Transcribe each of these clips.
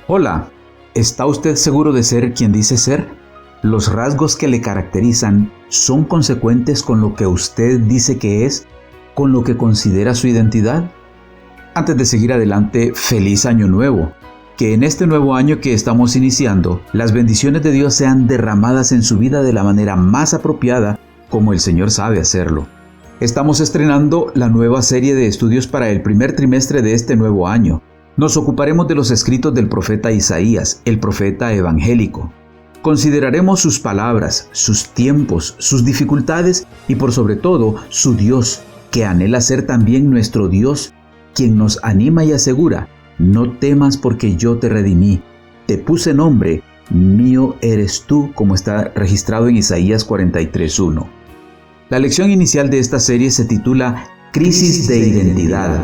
Hola, ¿está usted seguro de ser quien dice ser? ¿Los rasgos que le caracterizan son consecuentes con lo que usted dice que es, con lo que considera su identidad? Antes de seguir adelante, feliz año nuevo. Que en este nuevo año que estamos iniciando, las bendiciones de Dios sean derramadas en su vida de la manera más apropiada, como el Señor sabe hacerlo. Estamos estrenando la nueva serie de estudios para el primer trimestre de este nuevo año. Nos ocuparemos de los escritos del profeta Isaías, el profeta evangélico. Consideraremos sus palabras, sus tiempos, sus dificultades y por sobre todo su Dios, que anhela ser también nuestro Dios, quien nos anima y asegura: no temas porque yo te redimí, te puse nombre, mío eres tú, como está registrado en Isaías 43:1. La lección inicial de esta serie se titula Crisis de Identidad.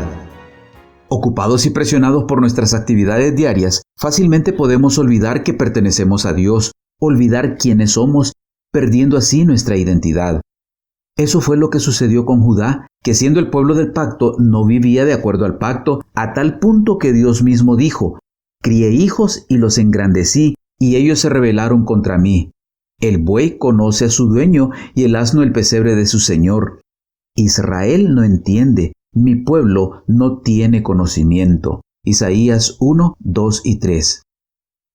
Ocupados y presionados por nuestras actividades diarias, fácilmente podemos olvidar que pertenecemos a Dios, olvidar quiénes somos, perdiendo así nuestra identidad. Eso fue lo que sucedió con Judá, que siendo el pueblo del pacto no vivía de acuerdo al pacto, a tal punto que Dios mismo dijo: crié hijos y los engrandecí, y ellos se rebelaron contra mí. El buey conoce a su dueño y el asno el pesebre de su señor. Israel no entiende, mi pueblo no tiene conocimiento. Isaías 1, 2 y 3.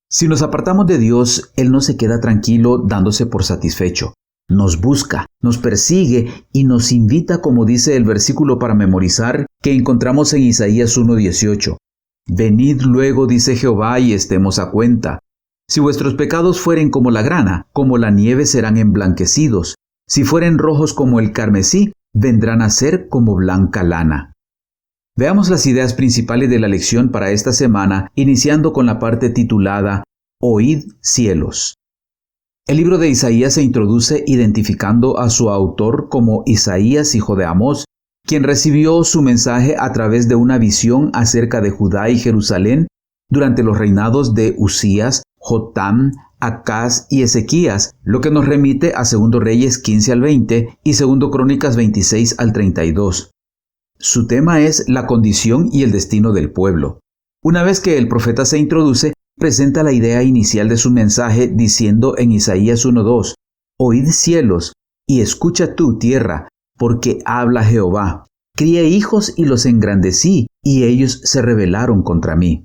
Si nos apartamos de Dios, Él no se queda tranquilo dándose por satisfecho. Nos busca, nos persigue y nos invita, como dice el versículo para memorizar que encontramos en Isaías 1:18. Venid luego, dice Jehová, y estemos a cuenta. Si vuestros pecados fueren como la grana, como la nieve serán emblanquecidos. Si fueren rojos como el carmesí, vendrán a ser como blanca lana. Veamos las ideas principales de la lección para esta semana, iniciando con la parte titulada Oíd cielos. El libro de Isaías se introduce identificando a su autor como Isaías, hijo de Amós, quien recibió su mensaje a través de una visión acerca de Judá y Jerusalén durante los reinados de Usías, Jotam, Acaz y Ezequías, lo que nos remite a 2 Reyes 15 al 20 y 2 Crónicas 26 al 32. Su tema es la condición y el destino del pueblo. Una vez que el profeta se introduce, presenta la idea inicial de su mensaje diciendo en Isaías 1:2, Oíd cielos, y escucha tú tierra, porque habla Jehová. Crié hijos y los engrandecí, y ellos se rebelaron contra mí.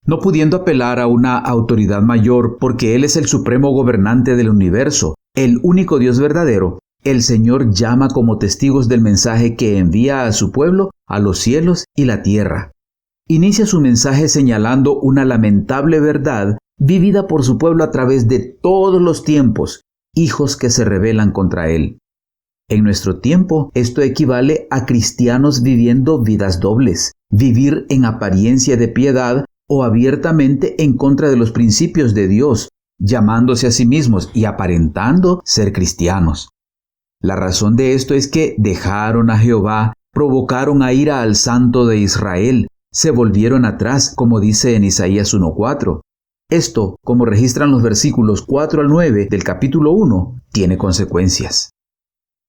No pudiendo apelar a una autoridad mayor, porque Él es el supremo gobernante del universo, el único Dios verdadero, el Señor llama como testigos del mensaje que envía a su pueblo a los cielos y la tierra. Inicia su mensaje señalando una lamentable verdad vivida por su pueblo a través de todos los tiempos, hijos que se rebelan contra Él. En nuestro tiempo, esto equivale a cristianos viviendo vidas dobles, vivir en apariencia de piedad o abiertamente en contra de los principios de Dios, llamándose a sí mismos y aparentando ser cristianos. La razón de esto es que dejaron a Jehová, provocaron a ira al Santo de Israel, se volvieron atrás, como dice en Isaías 1:4. Esto, como registran los versículos 4 al 9 del capítulo 1, tiene consecuencias.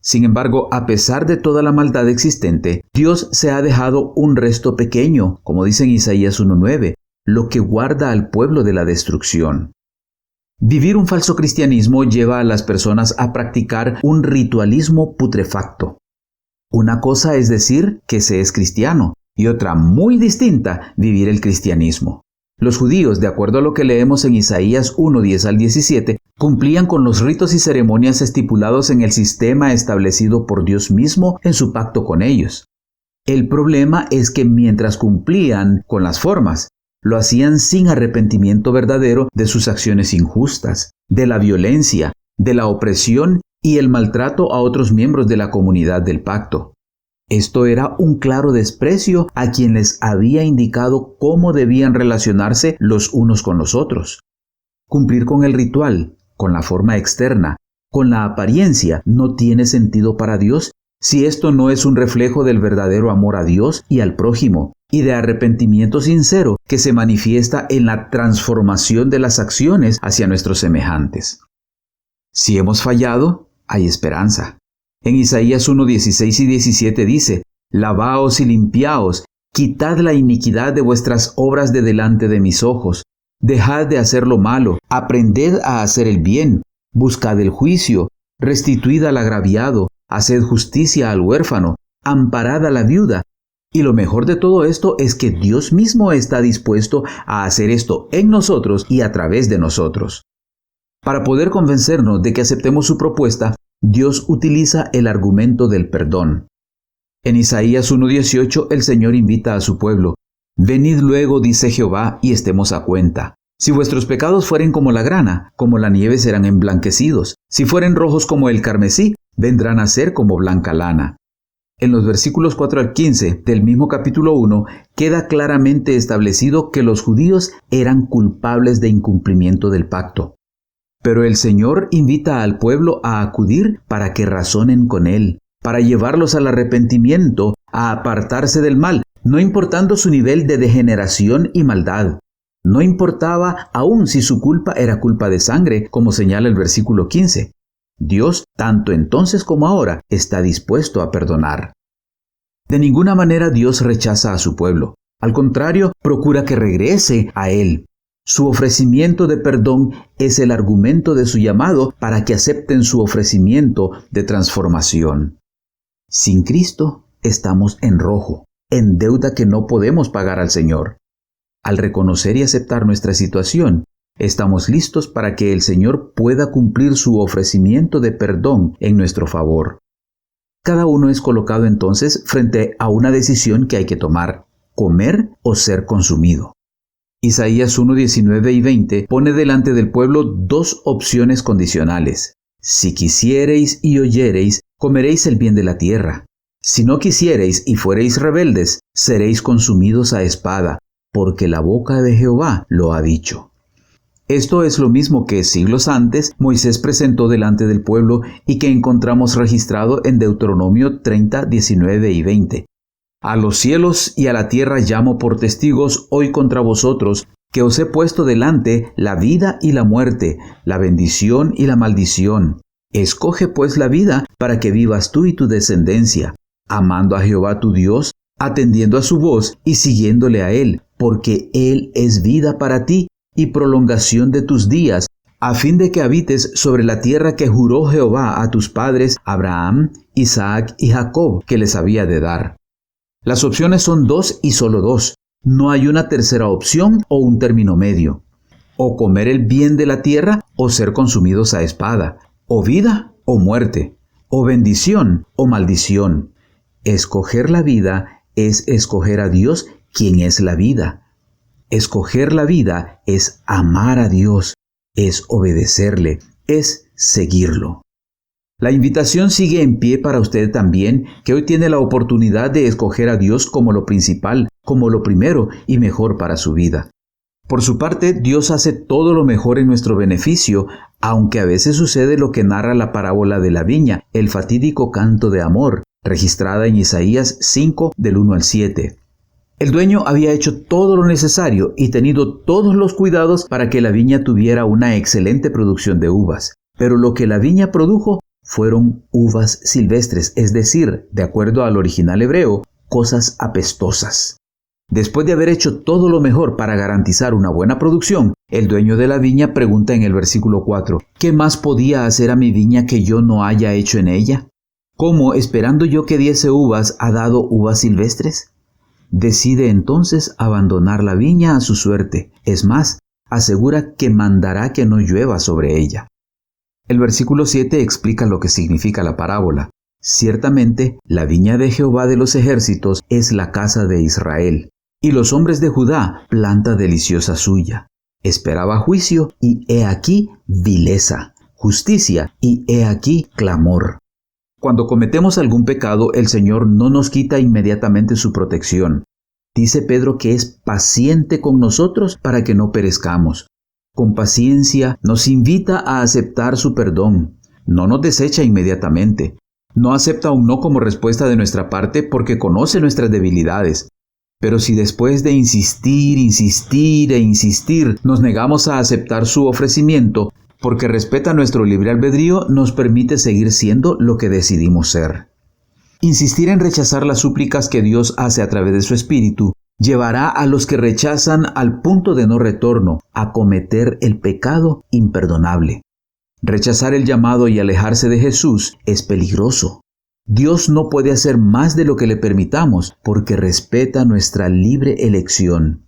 Sin embargo, a pesar de toda la maldad existente, Dios se ha dejado un resto pequeño, como dice en Isaías 1:9, lo que guarda al pueblo de la destrucción. Vivir un falso cristianismo lleva a las personas a practicar un ritualismo putrefacto. Una cosa es decir que se es cristiano, y otra muy distinta, vivir el cristianismo. Los judíos, de acuerdo a lo que leemos en Isaías 1:10 al 17, cumplían con los ritos y ceremonias estipulados en el sistema establecido por Dios mismo en su pacto con ellos. El problema es que mientras cumplían con las formas, lo hacían sin arrepentimiento verdadero de sus acciones injustas, de la violencia, de la opresión y el maltrato a otros miembros de la comunidad del pacto. Esto era un claro desprecio a quien les había indicado cómo debían relacionarse los unos con los otros. Cumplir con el ritual, con la forma externa, con la apariencia, no tiene sentido para Dios si esto no es un reflejo del verdadero amor a Dios y al prójimo, y de arrepentimiento sincero que se manifiesta en la transformación de las acciones hacia nuestros semejantes. Si hemos fallado, hay esperanza. En Isaías 1:16 y 17 dice: Lavaos y limpiaos, Quitad la iniquidad de vuestras obras de delante de mis ojos. Dejad de hacer lo malo, aprended a hacer el bien, buscad el juicio, restituid al agraviado, haced justicia al huérfano, amparad a la viuda. Y lo mejor de todo esto es que Dios mismo está dispuesto a hacer esto en nosotros y a través de nosotros. Para poder convencernos de que aceptemos su propuesta, Dios utiliza el argumento del perdón. En Isaías 1:18 el Señor invita a su pueblo: «Venid luego, dice Jehová, y estemos a cuenta. Si vuestros pecados fueren como la grana, como la nieve serán emblanquecidos. Si fueren rojos como el carmesí, vendrán a ser como blanca lana». En los versículos 4 al 15 del mismo capítulo 1 queda claramente establecido que los judíos eran culpables de incumplimiento del pacto. Pero el Señor invita al pueblo a acudir para que razonen con Él, para llevarlos al arrepentimiento, a apartarse del mal, no importando su nivel de degeneración y maldad. No importaba aún si su culpa era culpa de sangre, como señala el versículo 15. Dios, tanto entonces como ahora, está dispuesto a perdonar. De ninguna manera Dios rechaza a su pueblo. Al contrario, procura que regrese a Él. Su ofrecimiento de perdón es el argumento de su llamado para que acepten su ofrecimiento de transformación. Sin Cristo estamos en rojo, en deuda que no podemos pagar al Señor. Al reconocer y aceptar nuestra situación, estamos listos para que el Señor pueda cumplir su ofrecimiento de perdón en nuestro favor. Cada uno es colocado entonces frente a una decisión que hay que tomar: comer o ser consumido. Isaías 1:19 y 20 pone delante del pueblo dos opciones condicionales. Si quisiereis y oyereis, comeréis el bien de la tierra. Si no quisiereis y fuereis rebeldes, seréis consumidos a espada, porque la boca de Jehová lo ha dicho. Esto es lo mismo que siglos antes Moisés presentó delante del pueblo y que encontramos registrado en Deuteronomio 30, 19 y 20. A los cielos y a la tierra llamo por testigos hoy contra vosotros, que os he puesto delante la vida y la muerte, la bendición y la maldición. Escoge pues la vida para que vivas tú y tu descendencia, amando a Jehová tu Dios, atendiendo a su voz y siguiéndole a Él, porque Él es vida para ti y prolongación de tus días, a fin de que habites sobre la tierra que juró Jehová a tus padres, Abraham, Isaac y Jacob, que les había de dar. Las opciones son dos y solo dos. No hay una tercera opción o un término medio. O comer el bien de la tierra o ser consumidos a espada. O vida o muerte. O bendición o maldición. Escoger la vida es escoger a Dios, quien es la vida. Escoger la vida es amar a Dios, es obedecerle, es seguirlo. La invitación sigue en pie para usted también, que hoy tiene la oportunidad de escoger a Dios como lo principal, como lo primero y mejor para su vida. Por su parte, Dios hace todo lo mejor en nuestro beneficio, aunque a veces sucede lo que narra la parábola de la viña, el fatídico canto de amor, registrada en Isaías 5 del 1 al 7. El dueño había hecho todo lo necesario y tenido todos los cuidados para que la viña tuviera una excelente producción de uvas. Pero lo que la viña produjo fueron uvas silvestres, es decir, de acuerdo al original hebreo, cosas apestosas. Después de haber hecho todo lo mejor para garantizar una buena producción, el dueño de la viña pregunta en el versículo 4, ¿qué más podía hacer a mi viña que yo no haya hecho en ella? ¿Cómo, esperando yo que diese uvas, ha dado uvas silvestres? Decide entonces abandonar la viña a su suerte. Es más, asegura que mandará que no llueva sobre ella. El versículo 7 explica lo que significa la parábola. Ciertamente, la viña de Jehová de los ejércitos es la casa de Israel, y los hombres de Judá, planta deliciosa suya. Esperaba juicio, y he aquí vileza, justicia, y he aquí clamor. Cuando cometemos algún pecado, el Señor no nos quita inmediatamente su protección. Dice Pedro que es paciente con nosotros para que no perezcamos. Con paciencia nos invita a aceptar su perdón. No nos desecha inmediatamente. No acepta un no como respuesta de nuestra parte porque conoce nuestras debilidades. Pero si después de insistir nos negamos a aceptar su ofrecimiento, porque respeta nuestro libre albedrío, nos permite seguir siendo lo que decidimos ser. Insistir en rechazar las súplicas que Dios hace a través de su Espíritu llevará a los que rechazan al punto de no retorno, a cometer el pecado imperdonable. Rechazar el llamado y alejarse de Jesús es peligroso. Dios no puede hacer más de lo que le permitamos porque respeta nuestra libre elección.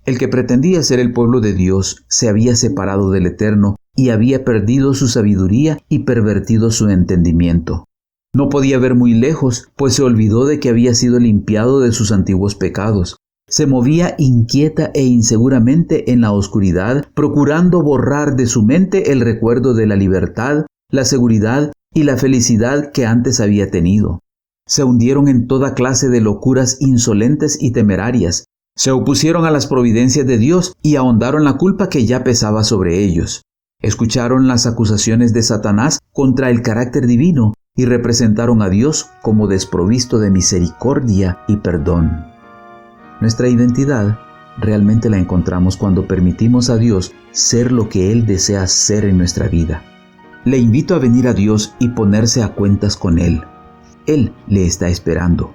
El que pretendía ser el pueblo de Dios se había separado del Eterno y había perdido su sabiduría y pervertido su entendimiento. No podía ver muy lejos, pues se olvidó de que había sido limpiado de sus antiguos pecados. Se movía inquieta e inseguramente en la oscuridad, procurando borrar de su mente el recuerdo de la libertad, la seguridad y la felicidad que antes había tenido. Se hundieron en toda clase de locuras insolentes y temerarias. Se opusieron a las providencias de Dios y ahondaron la culpa que ya pesaba sobre ellos. Escucharon las acusaciones de Satanás contra el carácter divino y representaron a Dios como desprovisto de misericordia y perdón. Nuestra identidad realmente la encontramos cuando permitimos a Dios ser lo que Él desea ser en nuestra vida. Le invito a venir a Dios y ponerse a cuentas con Él. Él le está esperando,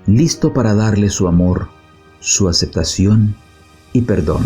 listo para darle su amor, su aceptación y perdón.